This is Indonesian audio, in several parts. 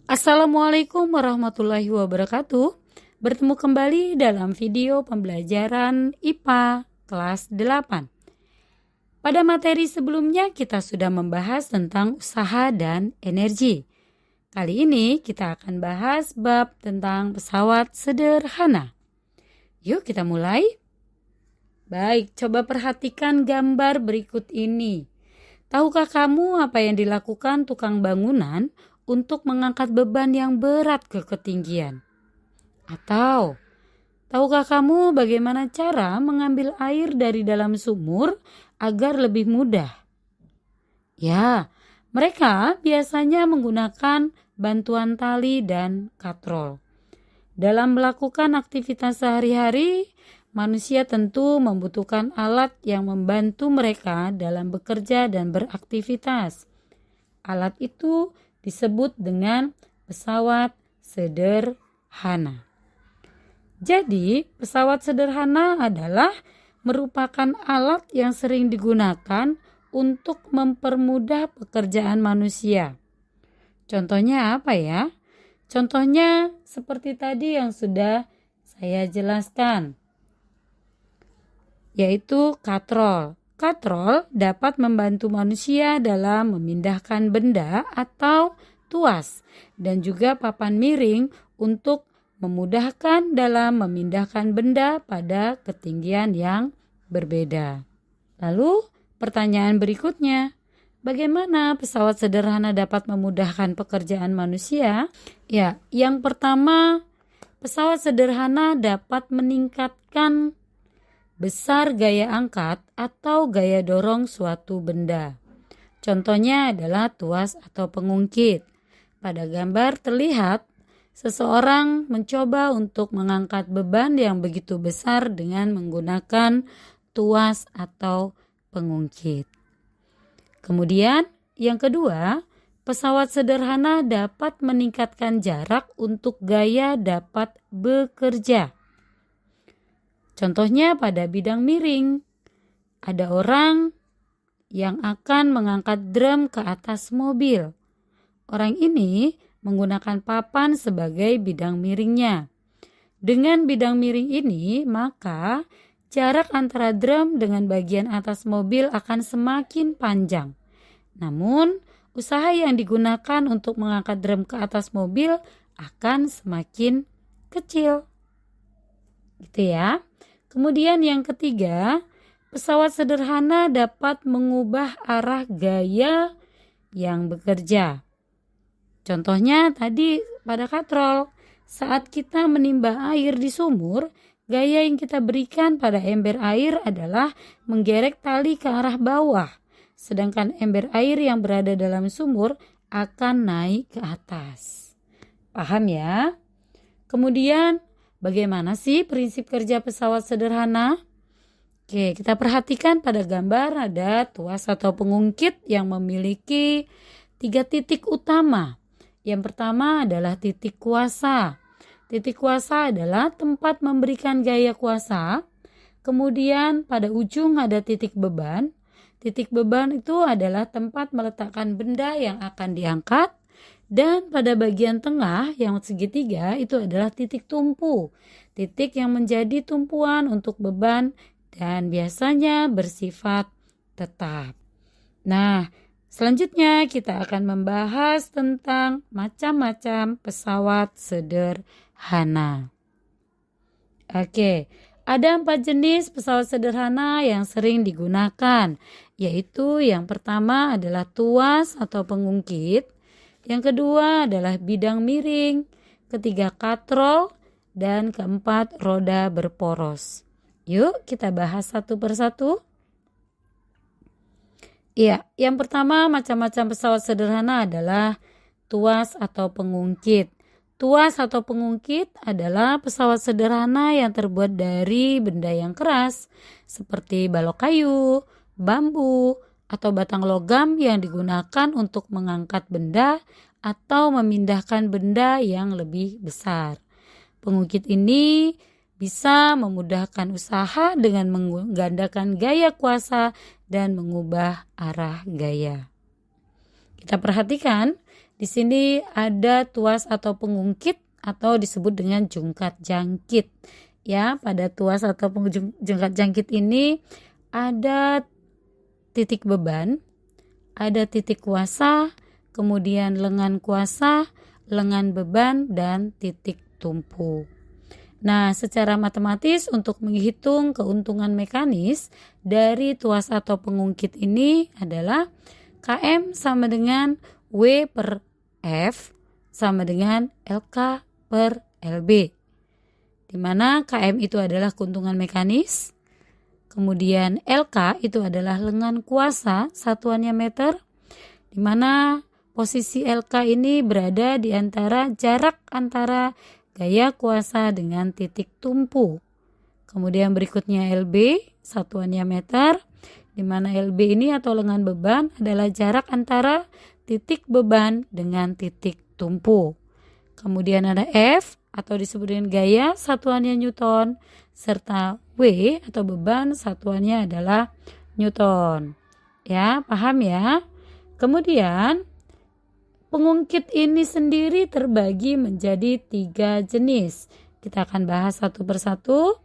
Assalamualaikum warahmatullahi wabarakatuh. Bertemu kembali dalam video pembelajaran IPA kelas 8. Pada materi sebelumnya kita sudah membahas tentang usaha dan energi. Kali ini kita akan bahas bab tentang pesawat sederhana. Yuk kita mulai. Baik, coba perhatikan gambar berikut ini. Tahukah kamu apa yang dilakukan tukang bangunan untuk mengangkat beban yang berat ke ketinggian? Atau, tahukah kamu bagaimana cara mengambil air dari dalam sumur agar lebih mudah? Ya, mereka biasanya menggunakan bantuan tali dan katrol. Dalam melakukan aktivitas sehari-hari, manusia tentu membutuhkan alat yang membantu mereka dalam bekerja dan beraktivitas. Alat itu disebut dengan pesawat sederhana. Jadi, pesawat sederhana adalah merupakan alat yang sering digunakan untuk mempermudah pekerjaan manusia. Contohnya apa ya? Contohnya seperti tadi yang sudah saya jelaskan, yaitu katrol. Katrol dapat membantu manusia dalam memindahkan benda atau tuas dan juga papan miring untuk memudahkan dalam memindahkan benda pada ketinggian yang berbeda. Lalu pertanyaan berikutnya, bagaimana pesawat sederhana dapat memudahkan pekerjaan manusia? Ya, yang pertama, pesawat sederhana dapat meningkatkan besar gaya angkat atau gaya dorong suatu benda. Contohnya adalah tuas atau pengungkit. Pada gambar terlihat seseorang mencoba untuk mengangkat beban yang begitu besar dengan menggunakan tuas atau pengungkit. Kemudian yang kedua, pesawat sederhana dapat meningkatkan jarak untuk gaya dapat bekerja. Contohnya pada bidang miring, ada orang yang akan mengangkat drum ke atas mobil. Orang ini menggunakan papan sebagai bidang miringnya. Dengan bidang miring ini, maka jarak antara drum dengan bagian atas mobil akan semakin panjang. Namun, usaha yang digunakan untuk mengangkat drum ke atas mobil akan semakin kecil. Gitu ya. Kemudian yang ketiga, pesawat sederhana dapat mengubah arah gaya yang bekerja. Contohnya tadi pada katrol, saat kita menimba air di sumur, gaya yang kita berikan pada ember air adalah menggerek tali ke arah bawah, sedangkan ember air yang berada dalam sumur akan naik ke atas. Paham ya? Kemudian, bagaimana sih prinsip kerja pesawat sederhana? Oke, kita perhatikan pada gambar ada tuas atau pengungkit yang memiliki 3 titik utama. Yang pertama adalah titik kuasa. Titik kuasa adalah tempat memberikan gaya kuasa. Kemudian pada ujung ada titik beban. Titik beban itu adalah tempat meletakkan benda yang akan diangkat. Dan pada bagian tengah yang segitiga itu adalah titik tumpu. Titik yang menjadi tumpuan untuk beban dan biasanya bersifat tetap. Nah, selanjutnya kita akan membahas tentang macam-macam pesawat sederhana. Oke, ada 4 jenis pesawat sederhana yang sering digunakan, yaitu yang pertama adalah tuas atau pengungkit. Yang kedua adalah bidang miring, ketiga katrol, dan keempat roda berporos. Yuk kita bahas satu persatu. Ya, yang pertama macam-macam pesawat sederhana adalah tuas atau pengungkit. Tuas atau pengungkit adalah pesawat sederhana yang terbuat dari benda yang keras, seperti balok kayu, bambu, atau batang logam yang digunakan untuk mengangkat benda atau memindahkan benda yang lebih besar. Pengungkit ini bisa memudahkan usaha dengan menggandakan gaya kuasa dan mengubah arah gaya. Kita perhatikan Di sini ada tuas atau pengungkit atau disebut dengan jungkat jangkit. Ya, pada tuas atau jungkat jangkit ini ada titik beban, ada titik kuasa, kemudian lengan kuasa, lengan beban, dan titik tumpu. Nah, secara matematis untuk menghitung keuntungan mekanis dari tuas atau pengungkit ini adalah Km sama dengan W per F sama dengan LK per LB. Di mana Km itu adalah keuntungan mekanis, kemudian LK itu adalah lengan kuasa, satuannya meter, di mana posisi LK ini berada di antara jarak antara gaya kuasa dengan titik tumpu. Kemudian berikutnya LB, satuannya meter, di mana LB ini atau lengan beban adalah jarak antara titik beban dengan titik tumpu. Kemudian ada F atau disebut dengan gaya, satuannya Newton, serta W atau beban, satuannya adalah Newton. Ya, paham ya? Kemudian pengungkit ini sendiri terbagi menjadi 3 jenis. Kita akan bahas satu persatu.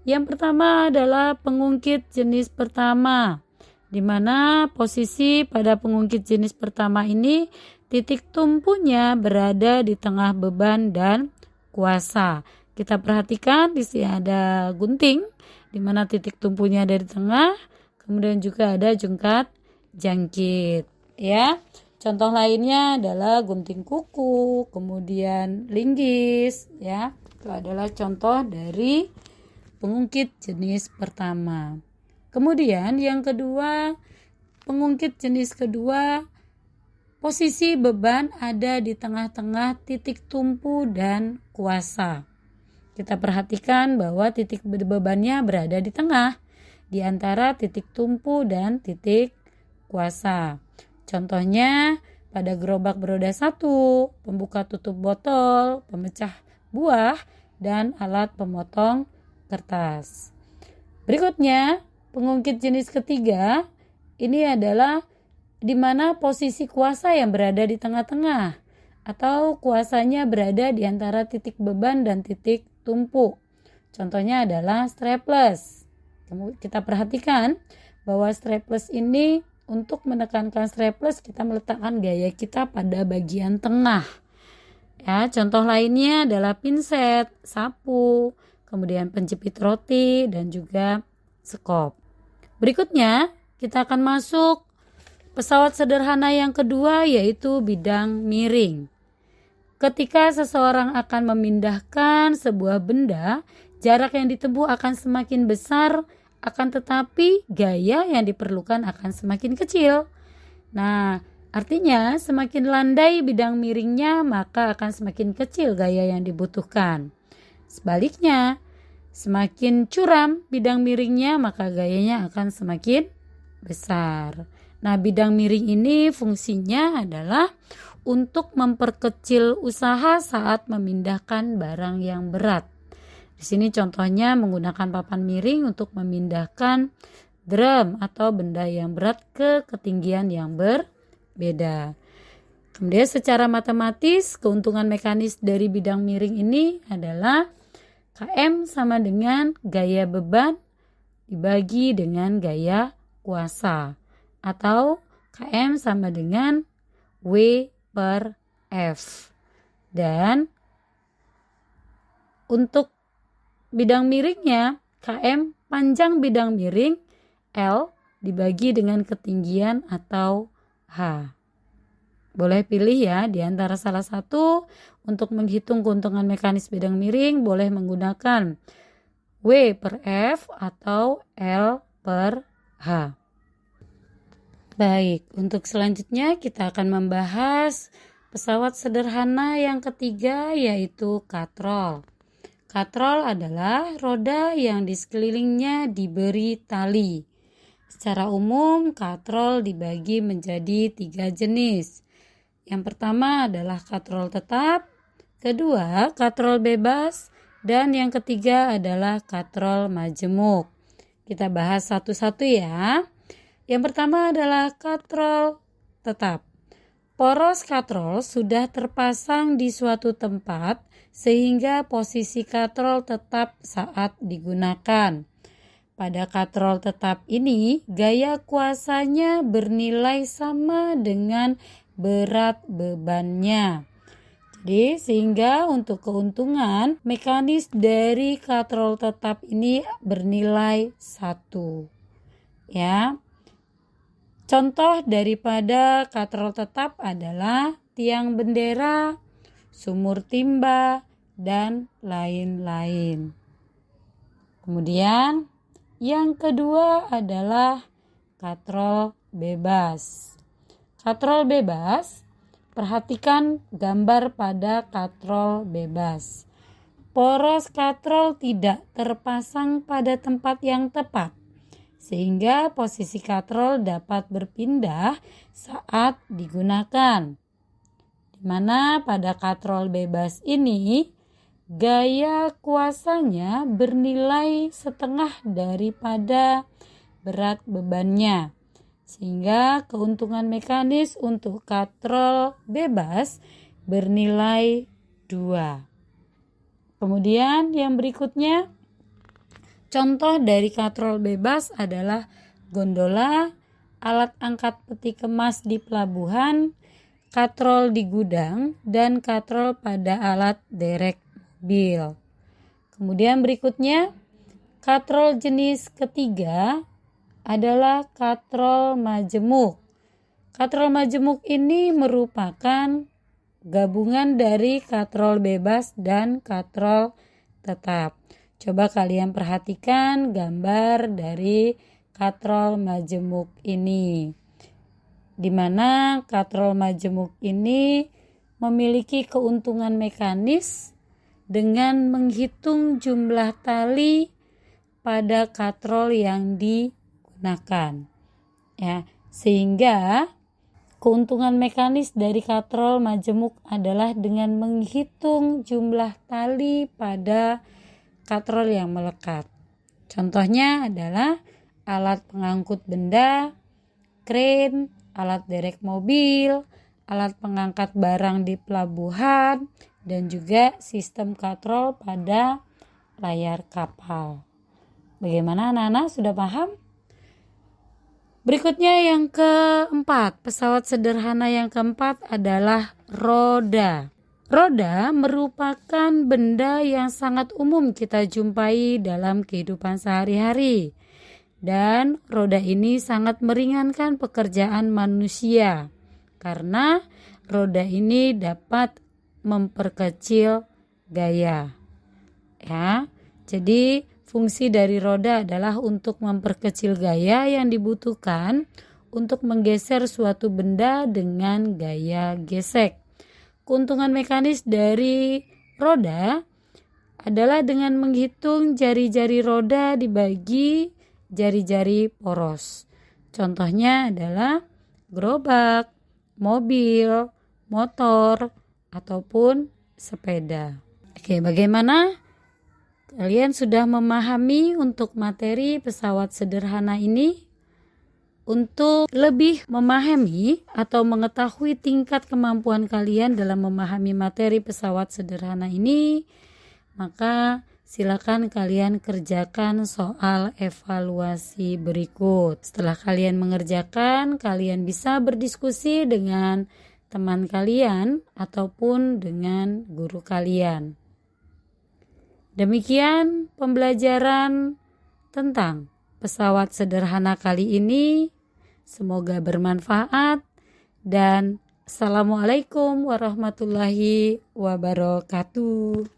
Yang pertama adalah pengungkit jenis pertama, di mana posisi pada pengungkit jenis pertama ini titik tumpunya berada di tengah beban dan kuasa. Kita perhatikan di sini ada gunting, di mana titik tumpunya ada di tengah, kemudian juga ada jungkat jangkit. Ya, contoh lainnya adalah gunting kuku, kemudian linggis. Ya, itu adalah contoh dari pengungkit jenis pertama. Kemudian yang kedua, pengungkit jenis kedua, posisi beban ada di tengah-tengah titik tumpu dan kuasa. Kita perhatikan bahwa titik bebannya berada di tengah, di antara titik tumpu dan titik kuasa. Contohnya pada gerobak beroda 1, pembuka tutup botol, pemecah buah, dan alat pemotong kertas. Berikutnya, pengungkit jenis ketiga, ini adalah di mana posisi kuasa yang berada di tengah-tengah atau kuasanya berada di antara titik beban dan titik tumpu. Contohnya adalah strapless. Kita perhatikan bahwa strapless ini, untuk menekankan strapless kita meletakkan gaya kita pada bagian tengah. Ya, contoh lainnya adalah pinset, sapu, kemudian penjepit roti, dan juga sekop. Berikutnya kita akan masuk pesawat sederhana yang kedua, yaitu bidang miring. Ketika seseorang akan memindahkan sebuah benda, jarak yang ditempuh akan semakin besar, akan tetapi gaya yang diperlukan akan semakin kecil. Nah, artinya semakin landai bidang miringnya, maka akan semakin kecil gaya yang dibutuhkan. Sebaliknya, semakin curam bidang miringnya, maka gayanya akan semakin besar. Nah, bidang miring ini fungsinya adalah untuk memperkecil usaha saat memindahkan barang yang berat. Di sini contohnya menggunakan papan miring untuk memindahkan drum atau benda yang berat ke ketinggian yang berbeda. Kemudian secara matematis, keuntungan mekanis dari bidang miring ini adalah Km sama dengan gaya beban dibagi dengan gaya kuasa, atau Km sama dengan W per F. Dan untuk bidang miringnya, Km panjang bidang miring L dibagi dengan ketinggian atau H. Boleh pilih ya di antara salah satu. Untuk menghitung keuntungan mekanis bidang miring boleh menggunakan W per F atau L per H. Baik, untuk selanjutnya kita akan membahas pesawat sederhana yang ketiga, yaitu katrol. Katrol adalah roda yang di sekelilingnya diberi tali. Secara umum, katrol dibagi menjadi 3 jenis. Yang pertama adalah katrol tetap, kedua katrol bebas, dan yang ketiga adalah katrol majemuk. Kita bahas satu-satu ya. Yang pertama adalah katrol tetap. Poros katrol sudah terpasang di suatu tempat sehingga posisi katrol tetap saat digunakan. Pada katrol tetap ini, gaya kuasanya bernilai sama dengan berat bebannya. Jadi sehingga untuk keuntungan mekanis dari katrol tetap ini bernilai 1. Ya. Contoh daripada katrol tetap adalah tiang bendera, sumur timba, dan lain-lain. Kemudian yang kedua adalah katrol bebas. Katrol bebas, perhatikan gambar pada katrol bebas. Poros katrol tidak terpasang pada tempat yang tepat, sehingga posisi katrol dapat berpindah saat digunakan. Di mana pada katrol bebas ini, gaya kuasanya bernilai setengah daripada berat bebannya. Sehingga keuntungan mekanis untuk katrol bebas bernilai 2. Kemudian yang berikutnya, contoh dari katrol bebas adalah gondola, alat angkat peti kemas di pelabuhan, katrol di gudang, dan katrol pada alat derek mobil. Kemudian berikutnya, katrol jenis ketiga adalah katrol majemuk. Katrol majemuk ini merupakan gabungan dari katrol bebas dan katrol tetap. Coba kalian perhatikan gambar dari katrol majemuk ini. Di mana katrol majemuk ini memiliki keuntungan mekanis dengan menghitung jumlah tali pada katrol yang digunakan. Ya, sehingga keuntungan mekanis dari katrol majemuk adalah dengan menghitung jumlah tali pada katrol yang melekat. Contohnya adalah alat pengangkut benda, kren, alat derek mobil, alat pengangkat barang di pelabuhan, dan juga sistem katrol pada layar kapal. Bagaimana anak-anak, sudah paham? Berikutnya yang keempat, pesawat sederhana yang keempat adalah roda. Roda merupakan benda yang sangat umum kita jumpai dalam kehidupan sehari-hari. Dan roda ini sangat meringankan pekerjaan manusia karena roda ini dapat memperkecil gaya. Ya, jadi fungsi dari roda adalah untuk memperkecil gaya yang dibutuhkan untuk menggeser suatu benda dengan gaya gesek. Keuntungan mekanis dari roda adalah dengan menghitung jari-jari roda dibagi jari-jari poros. Contohnya adalah gerobak, mobil, motor, ataupun sepeda. Oke, bagaimana? Kalian sudah memahami untuk materi pesawat sederhana ini? Untuk lebih memahami atau mengetahui tingkat kemampuan kalian dalam memahami materi pesawat sederhana ini, maka silakan kalian kerjakan soal evaluasi berikut. Setelah kalian mengerjakan, kalian bisa berdiskusi dengan teman kalian ataupun dengan guru kalian. Demikian pembelajaran tentang pesawat sederhana kali ini. Semoga bermanfaat dan assalamualaikum warahmatullahi wabarakatuh.